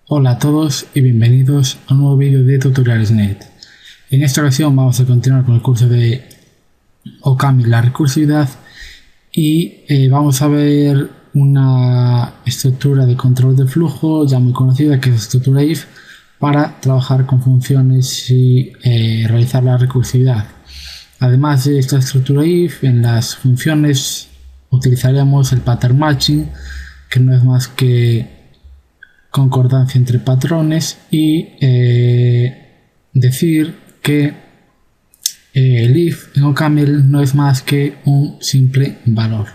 Hola a todos y bienvenidos a un nuevo vídeo de Tutoriales.net. En esta ocasión vamos a continuar con el curso de OCaml, la recursividad, y vamos a ver una estructura de control de flujo ya muy conocida, que es la estructura if, para trabajar con funciones y realizar la recursividad. Además de esta estructura if, en las funciones utilizaremos el pattern matching, que no es más que concordancia entre patrones, y decir que el if en OCaml no es más que un simple valor.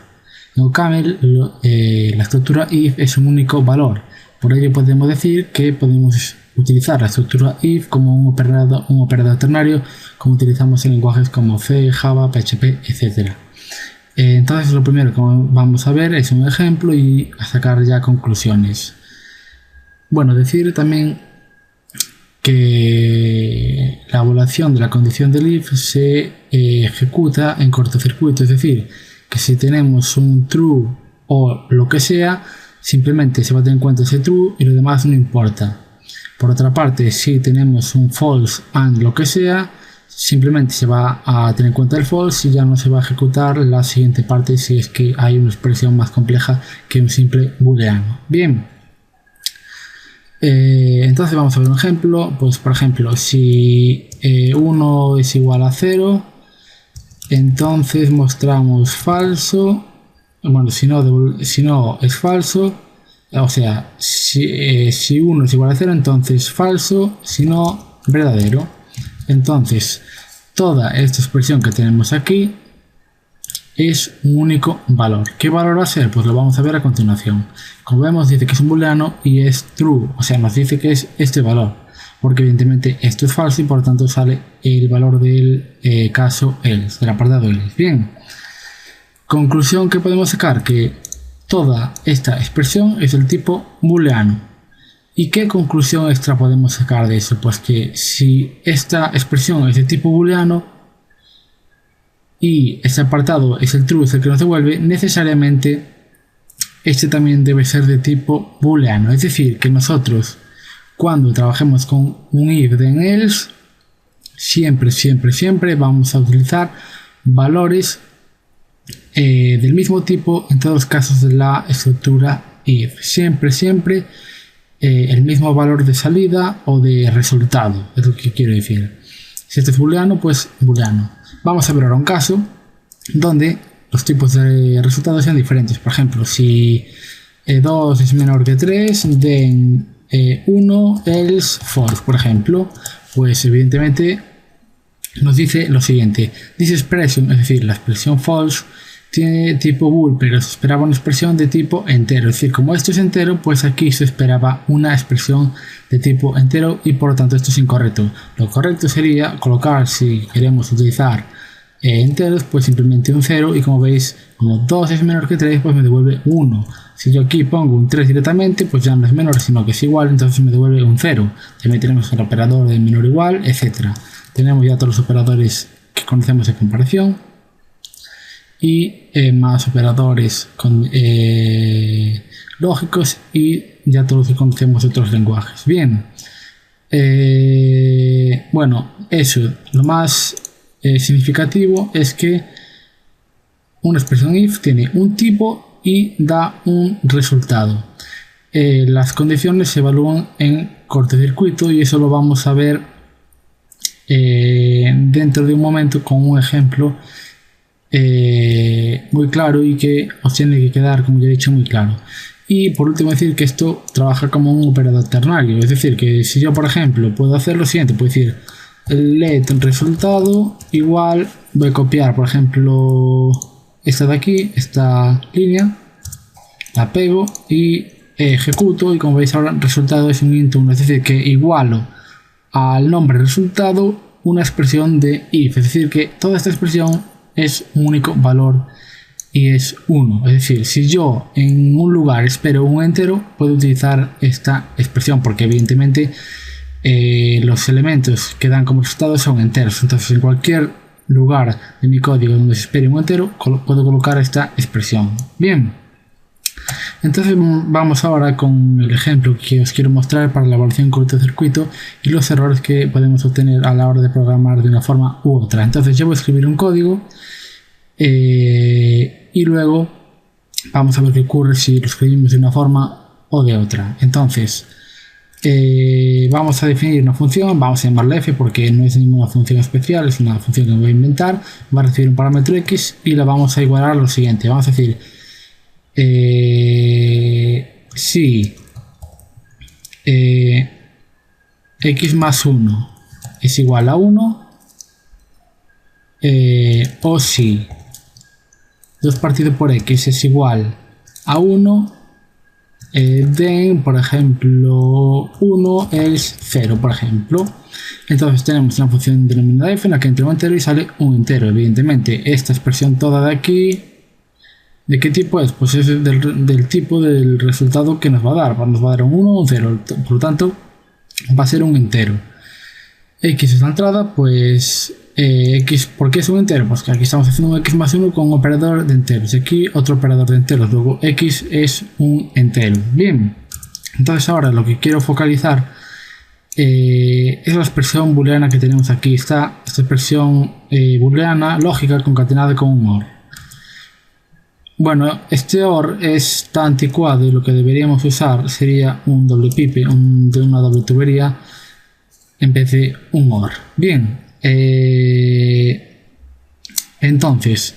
En OCaml la estructura if es un único valor, por ello podemos decir que podemos utilizar la estructura if como un operador ternario, como utilizamos en lenguajes como C, Java, PHP, etc. Entonces lo primero que vamos a ver es un ejemplo y a sacar ya conclusiones. Bueno, decir también que la evaluación de la condición del if se ejecuta en cortocircuito, es decir, que si tenemos un true o lo que sea, simplemente se va a tener en cuenta ese true y lo demás no importa. Por otra parte, si tenemos un false and lo que sea, simplemente se va a tener en cuenta el false y ya no se va a ejecutar la siguiente parte si es que hay una expresión más compleja que un simple booleano. Bien. Entonces vamos a ver un ejemplo. Pues por ejemplo, si 1 es igual a 0, entonces mostramos falso. Bueno, si no es falso, o sea, si 1 es igual a 0, entonces falso, si no, verdadero. Entonces toda esta expresión que tenemos aquí es un único valor. ¿Qué valor va a ser? Pues lo vamos a ver a continuación. Como vemos, dice que es un booleano y es true, o sea, nos dice que es este valor, porque evidentemente esto es falso y por lo tanto sale el valor del caso else, del apartado else. Bien, conclusión que podemos sacar, que toda esta expresión es del tipo booleano. ¿Y qué conclusión extra podemos sacar de eso? Pues que si esta expresión es de tipo booleano y este apartado es el true, es el que nos devuelve, necesariamente este también debe ser de tipo booleano. Es decir, que nosotros cuando trabajemos con un if de else, siempre vamos a utilizar valores del mismo tipo en todos los casos de la estructura if. Siempre el mismo valor de salida o de resultado, es lo que quiero decir. Si este es booleano, pues booleano. Vamos a ver ahora un caso donde los tipos de resultados sean diferentes. Por ejemplo, si 2 es menor que 3, then 1 else false, por ejemplo, pues evidentemente nos dice lo siguiente: this expression, es decir, la expresión false, tiene tipo bool, pero se esperaba una expresión de tipo entero. Es decir, como esto es entero, pues aquí se esperaba una expresión de tipo entero y por lo tanto esto es incorrecto. Lo correcto sería colocar, si queremos utilizar enteros, pues simplemente un 0, y como veis, como 2 es menor que 3, pues me devuelve 1. Si yo aquí pongo un 3 directamente, pues ya no es menor, sino que es igual, entonces me devuelve un 0. También tenemos el operador de menor igual, etc. Tenemos ya todos los operadores que conocemos de comparación y más operadores lógicos y ya todos los que conocemos de otros lenguajes. Bien, bueno, eso, lo más significativo es que una expresión if tiene un tipo y da un resultado. Las condiciones se evalúan en cortocircuito y eso lo vamos a ver dentro de un momento con un ejemplo muy claro y que os tiene que quedar, como ya he dicho, muy claro. Y por último decir que esto trabaja como un operador ternario, es decir, que si yo por ejemplo puedo hacer lo siguiente, puedo decir let resultado igual, voy a copiar por ejemplo esta de aquí, esta línea, la pego y ejecuto, y como veis ahora el resultado es un int 1, es decir, que igualo al nombre resultado una expresión de if, es decir, que toda esta expresión es un único valor y es 1. Es decir, si yo en un lugar espero un entero, puedo utilizar esta expresión porque evidentemente los elementos que dan como resultado son enteros. Entonces en cualquier lugar de mi código donde se espere un entero puedo colocar esta expresión. Bien, Entonces vamos ahora con el ejemplo que os quiero mostrar para la evaluación en cortocircuito y los errores que podemos obtener a la hora de programar de una forma u otra. Entonces yo voy a escribir un código y luego vamos a ver qué ocurre si lo escribimos de una forma o de otra. Entonces vamos a definir una función, vamos a llamarla f porque no es ninguna función especial, es una función que voy a inventar, va a recibir un parámetro x y la vamos a igualar a lo siguiente. Vamos a decir si x más 1 es igual a 1 o si 2 partido por x es igual a 1, then, por ejemplo, 1 es 0, por ejemplo. Entonces tenemos una función denominada f en la que entra un entero y sale un entero. Evidentemente, esta expresión toda de aquí, ¿de qué tipo es? Pues es del tipo del resultado que nos va a dar. Nos va a dar un 1 o un 0, por lo tanto va a ser un entero. X es la entrada, pues x, ¿por qué es un entero? Pues que aquí estamos haciendo un x más 1 con un operador de enteros, aquí otro operador de enteros, luego x es un entero. Bien, entonces ahora lo que quiero focalizar es la expresión booleana que tenemos aquí. Está esta expresión booleana lógica concatenada con un OR. Bueno, este OR está anticuado y lo que deberíamos usar sería un doble pipe, de una doble tubería en vez de un OR. Bien, entonces,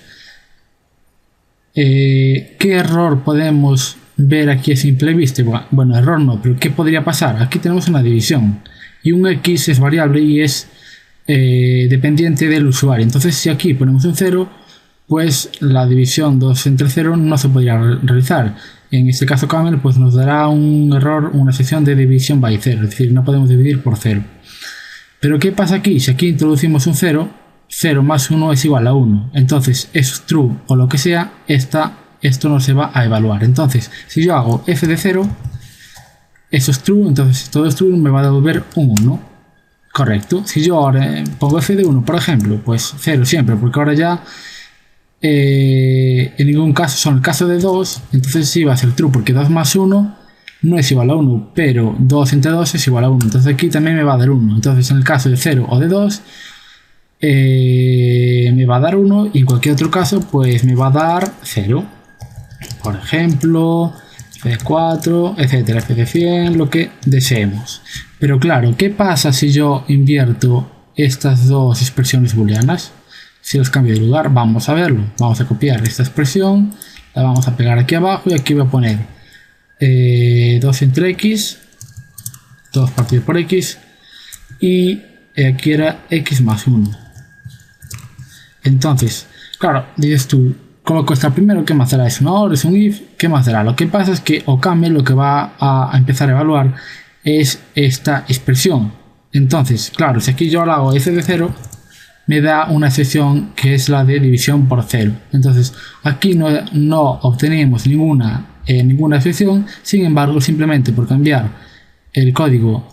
¿qué error podemos ver aquí a simple vista? Bueno, error no, pero ¿qué podría pasar? Aquí tenemos una división y un x es variable y es dependiente del usuario. Entonces, si aquí ponemos un 0, pues la división 2 entre 0 no se podría realizar. En este caso Camel pues nos dará un error, una sección de división by 0, es decir, no podemos dividir por 0. Pero ¿qué pasa aquí? Si aquí introducimos un 0, 0 más 1 es igual a 1. Entonces eso es true o lo que sea, esto no se va a evaluar. Entonces, si yo hago f de 0, eso es true, entonces si todo es true me va a devolver un 1. Correcto. Si yo ahora pongo f de 1, por ejemplo, pues 0 siempre, porque ahora ya en ningún caso son el caso de 2, entonces sí va a ser true, porque 2 más 1 no es igual a 1, pero 2 entre 2 es igual a 1, entonces aquí también me va a dar 1. Entonces en el caso de 0 o de 2 me va a dar 1 y en cualquier otro caso pues me va a dar 0. Por ejemplo, f de 4, etcétera, f de 100, lo que deseemos. Pero claro, ¿qué pasa si yo invierto estas dos expresiones booleanas? Si los cambio de lugar, vamos a verlo. Vamos a copiar esta expresión, la vamos a pegar aquí abajo y aquí voy a poner 2 entre x, 2 partido por x, y aquí era x más 1. Entonces, claro, dices tú, coloco esta primero, ¿qué más dará? ¿Es un OR? ¿Es un if? ¿Qué más dará? Lo que pasa es que Okame lo que va a empezar a evaluar es esta expresión. Entonces, claro, si aquí yo la hago f de 0, me da una excepción que es la de división por 0. Entonces, aquí no obtenemos ninguna excepción. Sin embargo, simplemente por cambiar el código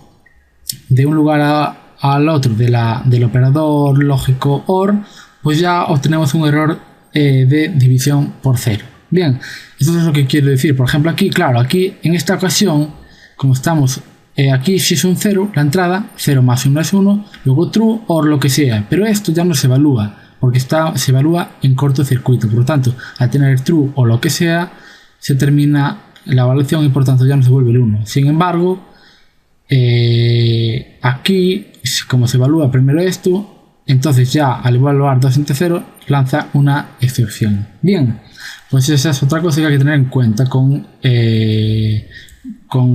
de un lugar al otro del operador lógico OR, pues ya obtenemos un error de división por 0. Bien, eso es lo que quiero decir. Por ejemplo, aquí, claro, aquí en esta ocasión, como estamos aquí, si es un 0, la entrada, 0 más 1 es 1, luego true o lo que sea, pero esto ya no se evalúa, porque se evalúa en cortocircuito. Por lo tanto, al tener true o lo que sea, se termina la evaluación y por tanto ya no se vuelve el 1. Sin embargo, aquí, como se evalúa primero esto, entonces ya al evaluar 2 entre 0, lanza una excepción. Bien, pues esa es otra cosa que hay que tener en cuenta con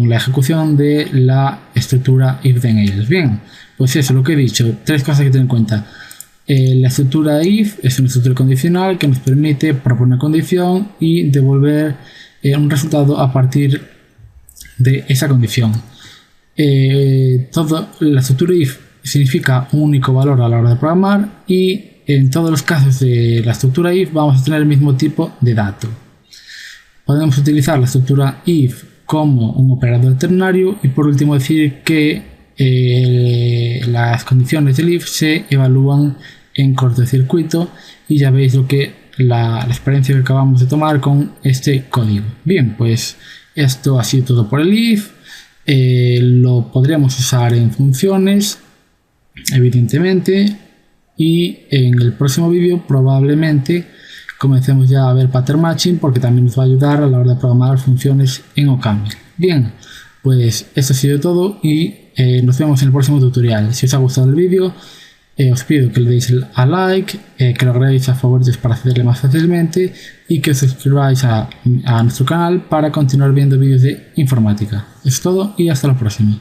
la ejecución de la estructura if then else. Bien, pues eso, lo que he dicho, tres cosas que tener en cuenta. La estructura if es una estructura condicional que nos permite proponer condición y devolver un resultado a partir de esa condición. La estructura if significa un único valor a la hora de programar y en todos los casos de la estructura if vamos a tener el mismo tipo de dato. Podemos utilizar la estructura if como un operador ternario y por último decir que las condiciones del if se evalúan en cortocircuito y ya veis lo que la experiencia que acabamos de tomar con este código. Bien, pues esto ha sido todo por el if. Lo podríamos usar en funciones, evidentemente, y en el próximo vídeo probablemente comencemos ya a ver pattern matching, porque también nos va a ayudar a la hora de programar funciones en OCaml. Bien, pues esto ha sido todo y nos vemos en el próximo tutorial. Si os ha gustado el vídeo, os pido que le deis a like, que lo agreguéis a favoritos para accederle más fácilmente y que os suscribáis a nuestro canal para continuar viendo vídeos de informática. Eso es todo y hasta la próxima.